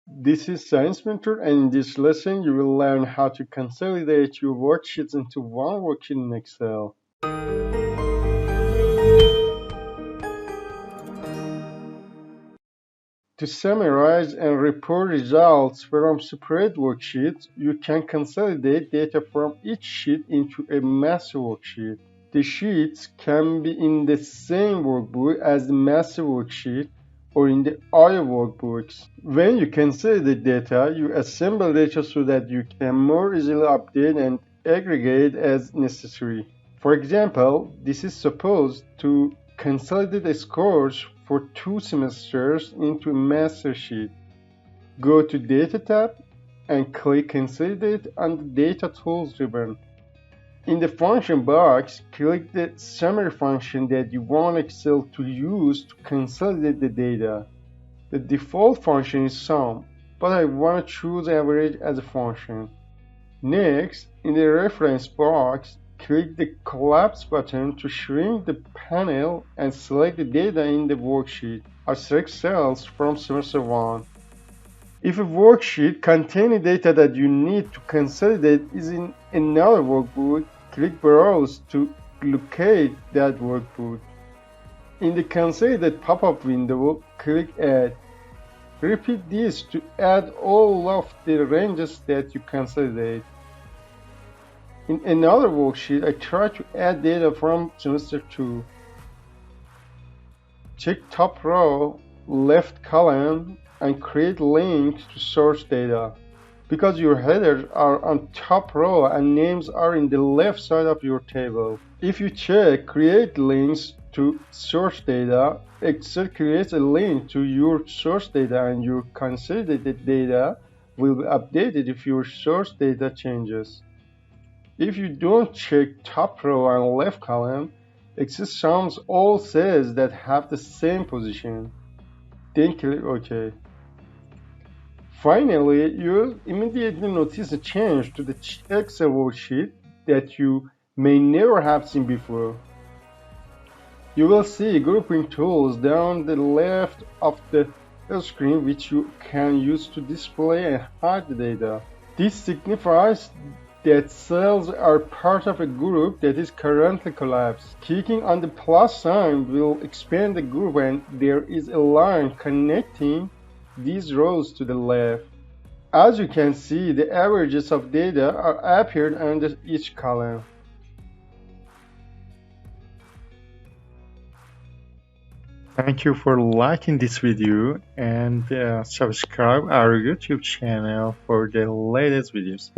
This is Science Mentor, and in this lesson, you will learn how to consolidate your worksheets into one worksheet in Excel. To summarize and report results from separate worksheets, you can consolidate data from each sheet into a master worksheet. The sheets can be in the same workbook as the master worksheet or in the other workbooks. When you consolidate data, you assemble data so that you can more easily update and aggregate as necessary. For example, this is supposed to consolidate the scores for 2 semesters into a master sheet. Go to Data tab and click Consolidate on the Data Tools ribbon. In the function box, click the summary function that you want Excel to use to consolidate the data. The default function is sum, but I want to choose average as a function. Next, in the reference box, click the collapse button to shrink the panel and select the data in the worksheet. I select cells from semester 1. If a worksheet containing data that you need to consolidate is in another workbook, click Browse to locate that workbook. In the Consolidate pop-up window, click Add. Repeat this to add all of the ranges that you consolidate. In another worksheet, I try to add data from semester 2. Check top row, left column, and create links to source data. Because your headers are on top row and names are in the left side of your table. If you check Create Links to Source Data, Excel creates a link to your source data and your consolidated data will be updated if your source data changes. If you don't check top row and left column, Excel sums all cells that have the same position. Then click OK. Finally, you'll immediately notice a change to the Excel worksheet that you may never have seen before. You will see grouping tools down the left of the screen which you can use to display and hide the data. This signifies that cells are part of a group that is currently collapsed. Clicking on the plus sign will expand the group and there is a line connecting these rows to the left. As you can see, the averages of data are appeared under each column. Thank you for liking this video and subscribe our YouTube channel for the latest videos.